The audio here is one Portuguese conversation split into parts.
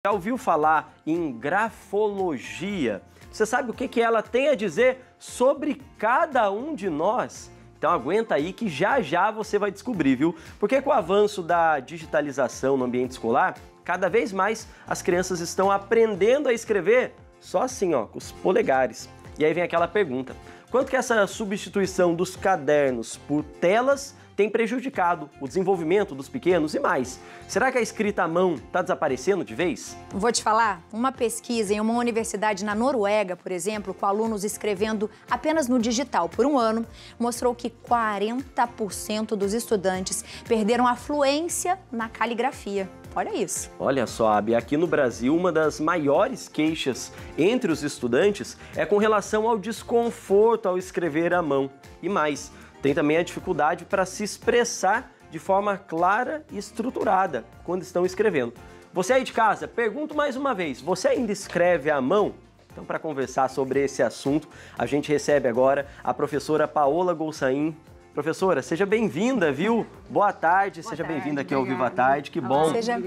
Já ouviu falar em grafologia? Você sabe o que ela tem a dizer sobre cada um de nós? Então aguenta aí que já já você vai descobrir, viu? Porque com o avanço da digitalização no ambiente escolar, cada vez mais as crianças estão aprendendo a escrever só assim, ó, com os polegares. E aí vem aquela pergunta: quanto que essa substituição dos cadernos por telas tem prejudicado o desenvolvimento dos pequenos e mais? Será que a escrita à mão está desaparecendo de vez? Vou te falar, uma pesquisa em uma universidade na Noruega, por exemplo, com alunos escrevendo apenas no digital por um ano, mostrou que 40% dos estudantes perderam a fluência na caligrafia. Olha isso. Olha só, Abi, aqui no Brasil, uma das maiores queixas entre os estudantes é com relação ao desconforto ao escrever à mão. E mais, tem também a dificuldade para se expressar de forma clara e estruturada quando estão escrevendo. Você aí de casa, pergunto mais uma vez, você ainda escreve à mão? Então, para conversar sobre esse assunto, a gente recebe agora a professora Paola Golsain. Professora, seja bem-vinda, viu? Boa tarde, seja bem-vinda aqui ao Viva a Tarde, que bom. Seja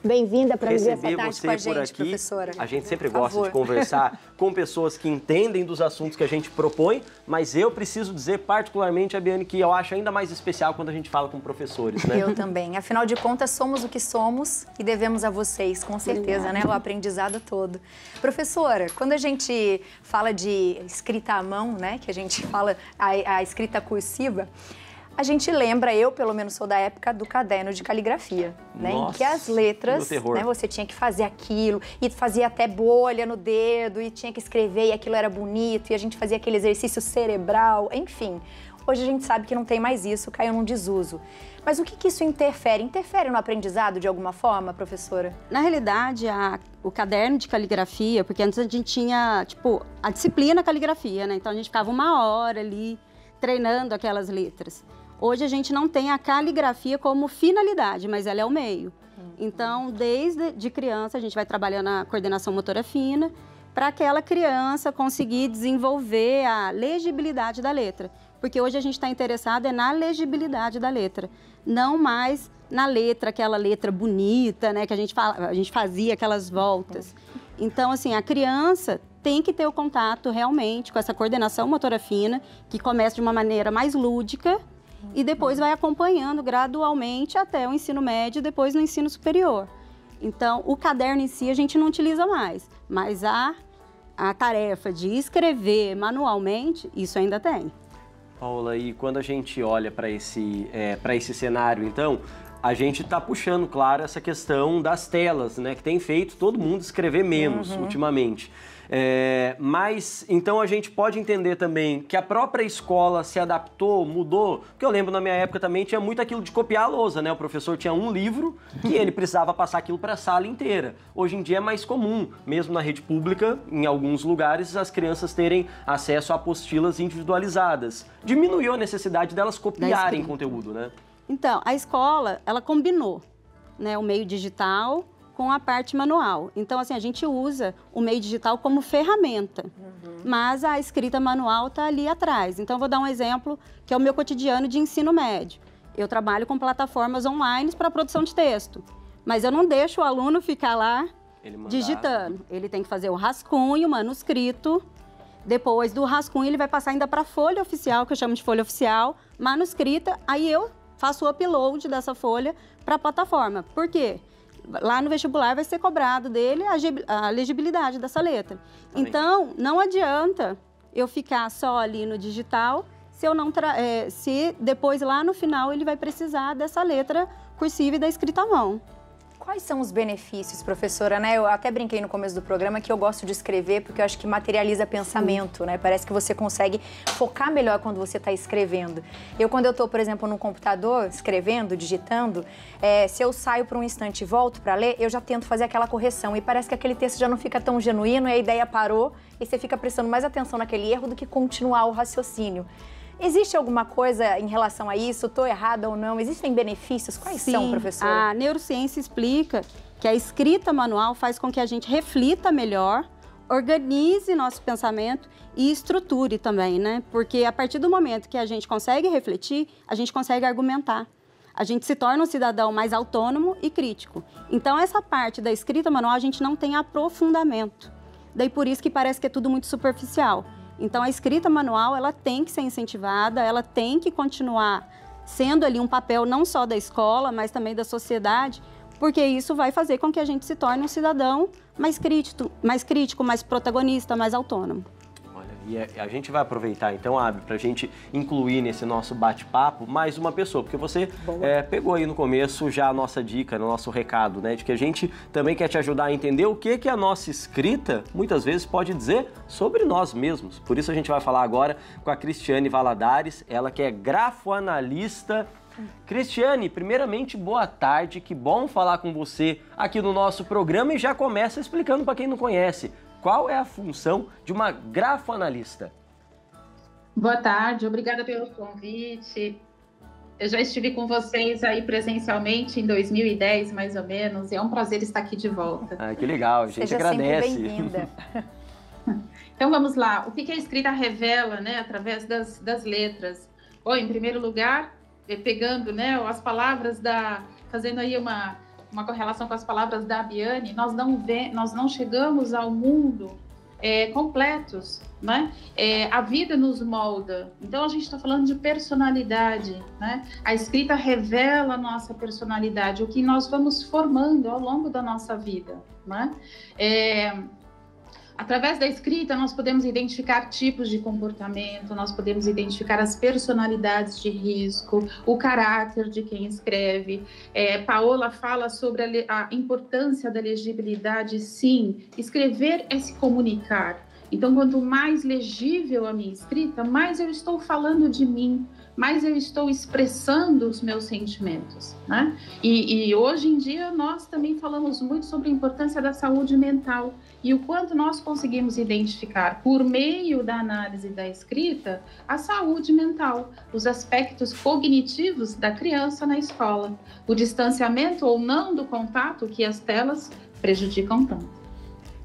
bem-vinda para receber essa tarde você com a por gente, aqui. professora. A gente sempre gosta de conversar com pessoas que entendem dos assuntos que a gente propõe, mas eu preciso dizer particularmente, Abiane, que eu acho ainda mais especial quando a gente fala com professores, né? Eu também. Afinal de contas, somos o que somos e devemos a vocês, com certeza, né? O aprendizado todo. Professora, quando a gente fala de escrita à mão, né? Que a gente fala a escrita cursiva, a gente lembra, eu pelo menos sou da época do caderno de caligrafia, né? Nossa, em que as letras, né, você tinha que fazer aquilo e fazia até bolha no dedo e tinha que escrever e aquilo era bonito e a gente fazia aquele exercício cerebral, enfim. Hoje a gente sabe que não tem mais isso, caiu num desuso. Mas o que isso interfere? Interfere no aprendizado de alguma forma, professora? Na realidade, o caderno de caligrafia, porque antes a gente tinha, tipo, a disciplina caligrafia, né? Então a gente ficava 1 hora ali treinando aquelas letras. Hoje a gente não tem a caligrafia como finalidade, mas ela é o meio. Então, desde criança, a gente vai trabalhando a coordenação motora fina para aquela criança conseguir desenvolver a legibilidade da letra. Porque hoje a gente está interessado na legibilidade da letra, não mais na letra, aquela letra bonita, né, que a gente fazia aquelas voltas. Então, assim, a criança tem que ter o contato realmente com essa coordenação motora fina, que começa de uma maneira mais lúdica, e depois vai acompanhando gradualmente até o ensino médio e depois no ensino superior. Então, o caderno em si a gente não utiliza mais, mas a tarefa de escrever manualmente, isso ainda tem. Paola, e quando a gente olha para esse cenário, então, a gente está puxando, claro, essa questão das telas, né? Que tem feito todo mundo escrever menos ultimamente. Mas, então, a gente pode entender também que a própria escola se adaptou, mudou, porque eu lembro na minha época também tinha muito aquilo de copiar a lousa, né? O professor tinha um livro e ele precisava passar aquilo para a sala inteira. Hoje em dia é mais comum, mesmo na rede pública, em alguns lugares, as crianças terem acesso a apostilas individualizadas. Diminuiu a necessidade delas copiarem conteúdo, né? Então, a escola, ela combinou, né, o meio digital com a parte manual. Então, assim, a gente usa o meio digital como ferramenta, mas a escrita manual está ali atrás. Então, vou dar um exemplo que é o meu cotidiano de ensino médio. Eu trabalho com plataformas online para produção de texto, mas eu não deixo o aluno ficar lá digitando. Ele tem que fazer o rascunho, o manuscrito. Depois do rascunho, ele vai passar ainda para a folha oficial, que eu chamo de folha oficial, manuscrita, aí eu faço o upload dessa folha para a plataforma. Por quê? Lá no vestibular vai ser cobrado dele a legibilidade dessa letra. Então, não adianta eu ficar só ali no digital se eu não se depois lá no final ele vai precisar dessa letra cursiva e da escrita à mão. Quais são os benefícios, professora, né? Eu até brinquei no começo do programa que eu gosto de escrever porque eu acho que materializa pensamento, né? Parece que você consegue focar melhor quando você está escrevendo. Quando eu estou, por exemplo, no computador, escrevendo, digitando, se eu saio por um instante e volto para ler, eu já tento fazer aquela correção e parece que aquele texto já não fica tão genuíno e a ideia parou e você fica prestando mais atenção naquele erro do que continuar o raciocínio. Existe alguma coisa em relação a isso? Estou errada ou não? Existem benefícios? Quais são, professora? A neurociência explica que a escrita manual faz com que a gente reflita melhor, organize nosso pensamento e estruture também, né? Porque a partir do momento que a gente consegue refletir, a gente consegue argumentar. a gente se torna um cidadão mais autônomo e crítico. Então, essa parte da escrita manual, a gente não tem aprofundamento. Daí, por isso que parece que é tudo muito superficial. Então, a escrita manual, ela tem que ser incentivada, ela tem que continuar sendo ali um papel não só da escola, mas também da sociedade, porque isso vai fazer com que a gente se torne um cidadão mais crítico, mais protagonista, mais autônomo. E a gente vai aproveitar, então, Abi, para a gente incluir nesse nosso bate-papo mais uma pessoa, porque você pegou aí no começo já a nossa dica, o nosso recado, né, de que a gente também quer te ajudar a entender o que a nossa escrita, muitas vezes, pode dizer sobre nós mesmos. Por isso a gente vai falar agora com a Cristiane Valadares, ela que é grafoanalista. Cristiane, primeiramente, boa tarde, que bom falar com você aqui no nosso programa e já começa explicando para quem não conhece. Qual é a função de uma grafoanalista? Boa tarde, obrigada pelo convite. Eu já estive com vocês aí presencialmente em 2010, mais ou menos, e é um prazer estar aqui de volta. Ah, que legal, a gente Seja agradece. Sempre bem-vinda. Então vamos lá, o que a escrita revela, né, através das letras? Bom, em primeiro lugar, pegando, né, as palavras fazendo aí uma correlação com as palavras da Abiane, nós não chegamos ao mundo completos, né? A vida nos molda. Então, a gente está falando de personalidade, né? A escrita revela a nossa personalidade, o que nós vamos formando ao longo da nossa vida, né? Através da escrita, nós podemos identificar tipos de comportamento, nós podemos identificar as personalidades de risco, o caráter de quem escreve. Paola fala sobre a importância da legibilidade, sim. Escrever é se comunicar. Então, quanto mais legível a minha escrita, mais eu estou falando de mim, mais eu estou expressando os meus sentimentos, né? E hoje em dia nós também falamos muito sobre a importância da saúde mental e o quanto nós conseguimos identificar, por meio da análise da escrita, a saúde mental, os aspectos cognitivos da criança na escola, o distanciamento ou não do contato que as telas prejudicam tanto.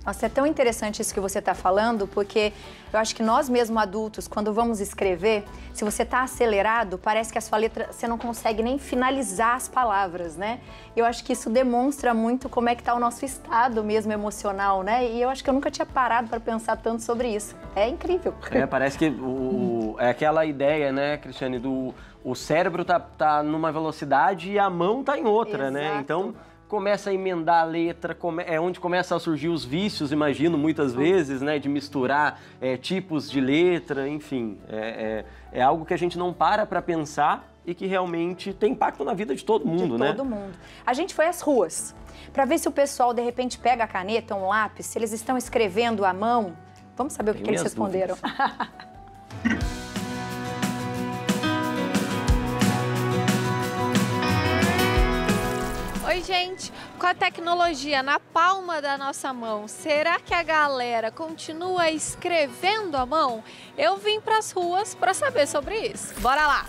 Nossa, é tão interessante isso que você está falando, porque eu acho que nós mesmos adultos, quando vamos escrever, se você está acelerado, parece que a sua letra, você não consegue nem finalizar as palavras, né? Eu acho que isso demonstra muito como é que está o nosso estado mesmo emocional, né? E eu acho que eu nunca tinha parado para pensar tanto sobre isso. É incrível. Parece que é aquela ideia, né, Cristiane, o cérebro tá numa velocidade e a mão tá em outra, né? Exato. Então começa a emendar a letra, é onde começam a surgir os vícios, imagino, muitas vezes, né, de misturar tipos de letra, enfim, é algo que a gente não para pensar e que realmente tem impacto na vida de todo mundo, né? De todo mundo. A gente foi às ruas para ver se o pessoal, de repente, pega a caneta, um lápis, se eles estão escrevendo à mão. Vamos saber o que eles responderam. Oi, gente! Com a tecnologia na palma da nossa mão, será que a galera continua escrevendo à mão? Eu vim para as ruas para saber sobre isso. Bora lá!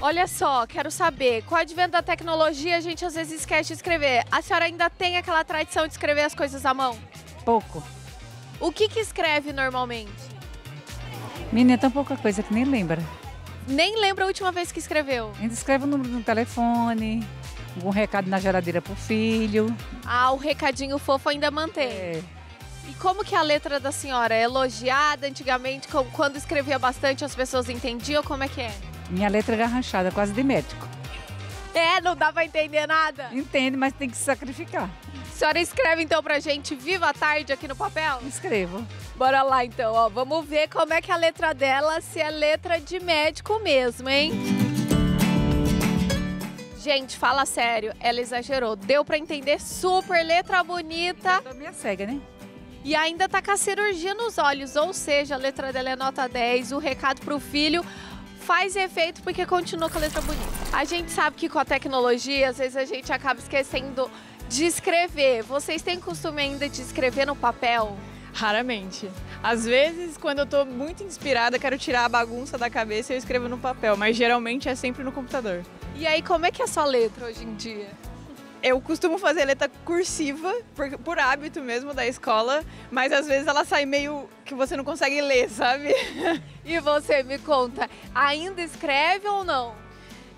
Olha só, quero saber, com o advento da tecnologia, a gente às vezes esquece de escrever. A senhora ainda tem aquela tradição de escrever as coisas à mão? Pouco. O que escreve normalmente? Menina, é tão pouca coisa que nem lembra. Nem lembra a última vez que escreveu? A gente escreve o número no telefone, algum recado na geladeira pro filho. Ah, o recadinho fofo ainda mantém. E como que a letra da senhora é elogiada antigamente? Quando escrevia bastante as pessoas entendiam? Como é que é? Minha letra é garranchada, quase de médico. Não dá pra entender nada? Entende, mas tem que se sacrificar. A senhora escreve então pra gente Viva a Tarde aqui no papel? Escrevo. Bora lá então, ó. Vamos ver como é que a letra dela, se é letra de médico mesmo, hein? Gente, fala sério, ela exagerou. Deu pra entender, super letra bonita. Da minha cega, né? E ainda tá com a cirurgia nos olhos, ou seja, a letra dela é nota 10, o recado pro filho faz efeito porque continua com a letra bonita. A gente sabe que com a tecnologia, às vezes a gente acaba esquecendo de escrever. Vocês têm costume ainda de escrever no papel? Raramente. Às vezes, quando eu tô muito inspirada, quero tirar a bagunça da cabeça e eu escrevo no papel, mas geralmente é sempre no computador. E aí, como é que é a sua letra hoje em dia? Eu costumo fazer letra cursiva, por hábito mesmo da escola, mas às vezes ela sai meio que você não consegue ler, sabe? E você, me conta, ainda escreve ou não?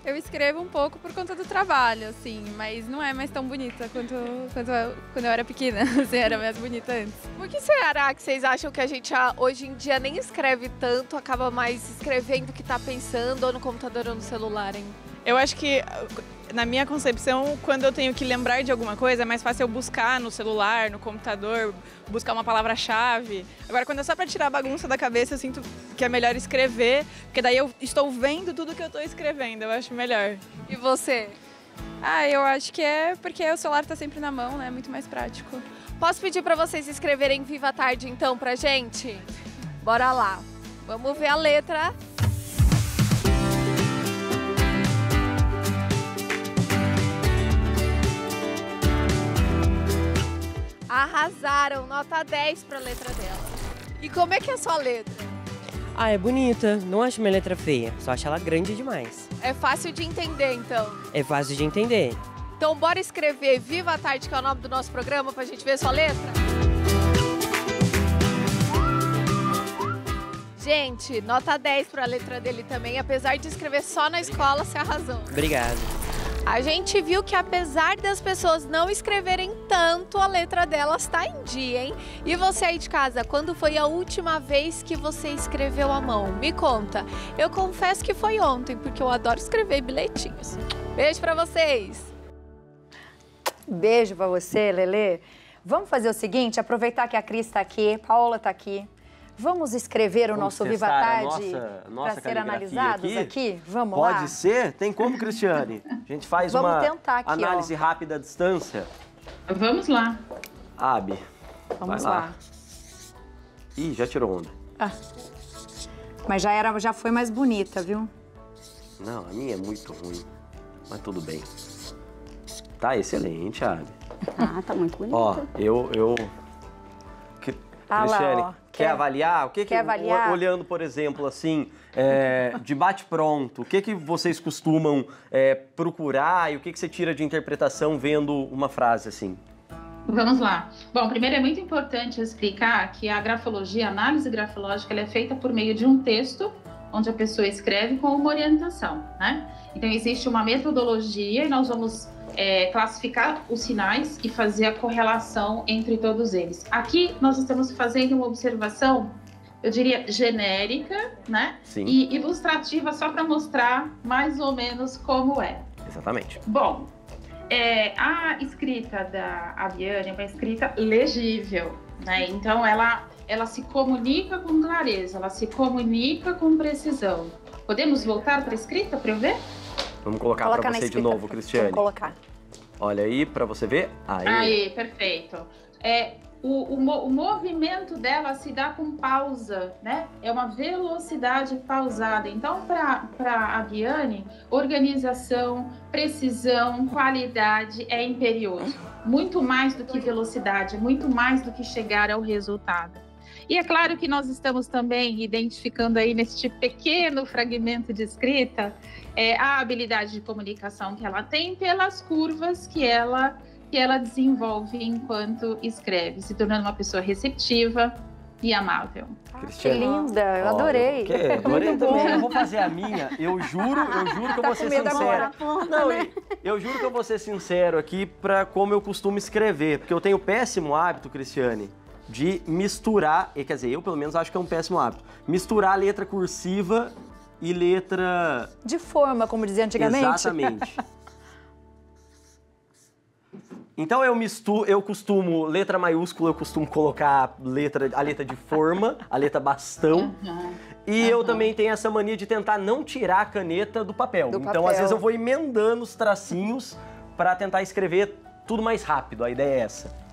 Eu escrevo um pouco por conta do trabalho, assim, mas não é mais tão bonita quando eu era pequena, assim, era mais bonita antes. Por que será que vocês acham que a gente hoje em dia nem escreve tanto, acaba mais escrevendo o que tá pensando, ou no computador ou no celular, hein? Eu acho que, na minha concepção, quando eu tenho que lembrar de alguma coisa, é mais fácil eu buscar no celular, no computador, buscar uma palavra-chave. Agora, quando é só para tirar a bagunça da cabeça, eu sinto que é melhor escrever, porque daí eu estou vendo tudo que eu estou escrevendo, eu acho melhor. E você? Eu acho que é porque o celular tá sempre na mão, né? É muito mais prático. Posso pedir para vocês escreverem Viva a Tarde, então, pra gente? Bora lá. Vamos ver a letra. Arrasaram, nota 10 para a letra dela. E como é que é a sua letra? É bonita. Não acho minha letra feia, só acho ela grande demais. É fácil de entender, então? É fácil de entender. Então bora escrever Viva a Tarde, que é o nome do nosso programa, pra gente ver a sua letra? Gente, nota 10 para a letra dele também, apesar de escrever só na escola, você arrasou. Obrigado. A gente viu que apesar das pessoas não escreverem tanto, a letra delas está em dia, hein? E você aí de casa, quando foi a última vez que você escreveu à mão? Me conta. Eu confesso que foi ontem, porque eu adoro escrever bilhetinhos. Beijo pra vocês! Beijo pra você, Lelê. Vamos fazer o seguinte, aproveitar que a Cris está aqui, Paola está aqui. Vamos escrever o nosso Viva Tarde para ser analisados aqui? Vamos lá? Pode ser? Tem como, Cristiane? A gente faz uma análise rápida à distância. Vamos lá. Abi, vamos lá. Ih, já tirou onda. Mas já foi mais bonita, viu? Não, a minha é muito ruim, mas tudo bem. Tá excelente, Abi. Tá muito bonita. Ó, Cristiane, lá, ó. Quer avaliar? O que Quer avaliar? Olhando, por exemplo, assim, de bate-pronto, o que vocês costumam procurar e o que você tira de interpretação vendo uma frase assim? Vamos lá. Bom, primeiro é muito importante explicar que a grafologia, a análise grafológica, ela é feita por meio de um texto onde a pessoa escreve com uma orientação, né? Então, existe uma metodologia e nós vamos classificar os sinais e fazer a correlação entre todos eles. Aqui, nós estamos fazendo uma observação, eu diria, genérica, né? Sim. E ilustrativa, só para mostrar mais ou menos como é. Exatamente. Bom, a escrita da Abiane é uma escrita legível, né? Então, ela se comunica com clareza, ela se comunica com precisão. Podemos voltar para a escrita para eu ver? Vamos colocar para você de novo, Cristiane. Vamos colocar. Olha aí, para você ver. Aí, perfeito. O movimento dela se dá com pausa, né? É uma velocidade pausada. Então, para a Abiane, organização, precisão, qualidade é imperioso. Muito mais do que velocidade, muito mais do que chegar ao resultado. E é claro que nós estamos também identificando aí neste pequeno fragmento de escrita a habilidade de comunicação que ela tem pelas curvas que ela desenvolve enquanto escreve, se tornando uma pessoa receptiva e amável. Que linda, eu adorei. Adorei também. Eu vou fazer a minha. Eu juro que eu vou ser sincero. Não, eu juro que eu vou ser sincero aqui para como eu costumo escrever, porque eu tenho o péssimo hábito, Cristiane, de misturar, quer dizer, eu pelo menos acho que é um péssimo hábito, misturar letra cursiva e letra... De forma, como dizia antigamente. Exatamente. Então eu costumo, letra maiúscula, eu costumo colocar a letra de forma, a letra bastão. E eu também tenho essa mania de tentar não tirar a caneta do papel. Então, às vezes, eu vou emendando os tracinhos para tentar escrever tudo mais rápido. A ideia é essa.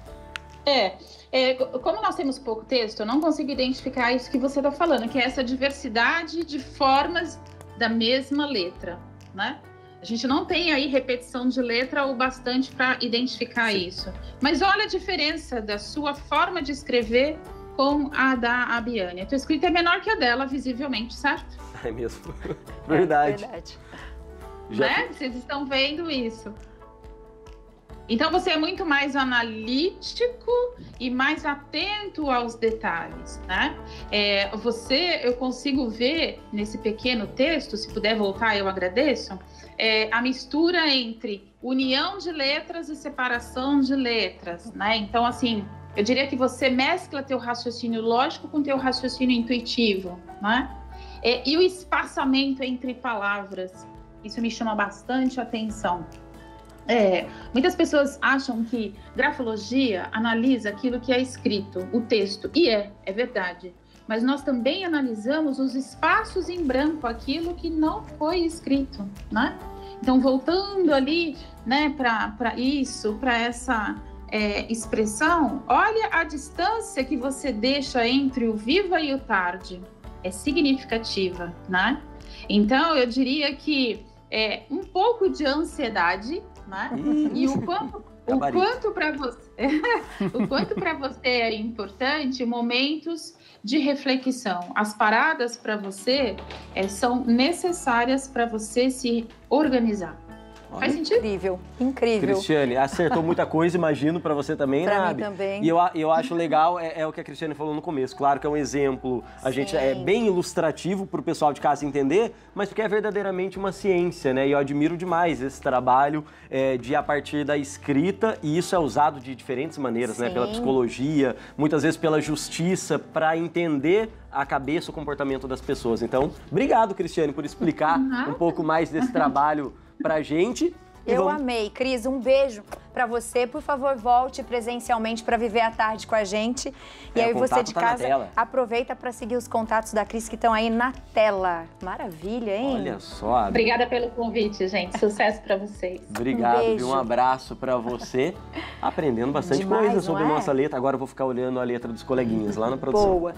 Como nós temos pouco texto, eu não consigo identificar isso que você está falando, que é essa diversidade de formas da mesma letra, né? A gente não tem aí repetição de letra o bastante para identificar isso. Mas olha a diferença da sua forma de escrever com a da Abiane. A tua escrita é menor que a dela, visivelmente, certo? É mesmo. Verdade. Verdade. Né? Vocês estão vendo isso. Então você é muito mais analítico e mais atento aos detalhes, né? Eu consigo ver nesse pequeno texto, se puder voltar, eu agradeço, a mistura entre união de letras e separação de letras, né? Então, assim, eu diria que você mescla teu raciocínio lógico com teu raciocínio intuitivo, né? E o espaçamento entre palavras, isso me chama bastante atenção. Muitas pessoas acham que grafologia analisa aquilo que é escrito, o texto, e é verdade. Mas nós também analisamos os espaços em branco, aquilo que não foi escrito, né? Então, voltando ali, né, para isso, para essa expressão, olha a distância que você deixa entre o viva e o tarde. É significativa, né? Então, eu diria que um pouco de ansiedade, né? E o quanto para você é importante momentos de reflexão. As paradas para você são necessárias para você se organizar. Faz sentido? Incrível, incrível. Cristiane, acertou muita coisa, imagino, para você também, né, Pra mim também. E eu acho legal, o que a Cristiane falou no começo. Claro que é um exemplo, gente é bem ilustrativo para o pessoal de casa entender, mas porque é verdadeiramente uma ciência, né? E eu admiro demais esse trabalho de a partir da escrita, e isso é usado de diferentes maneiras, né? Pela psicologia, muitas vezes pela justiça, para entender a cabeça, o comportamento das pessoas. Então, obrigado, Cristiane, por explicar um pouco mais desse trabalho pra gente. Eu amei. Cris, um beijo pra você. Por favor, volte presencialmente pra viver a tarde com a gente. E aí você de casa aproveita pra seguir os contatos da Cris que estão aí na tela. Maravilha, hein? Olha só. Obrigada pelo convite, gente. Sucesso pra vocês. Obrigado, um abraço pra você. Aprendendo bastante coisa sobre nossa letra. Agora eu vou ficar olhando a letra dos coleguinhas lá na produção. Boa.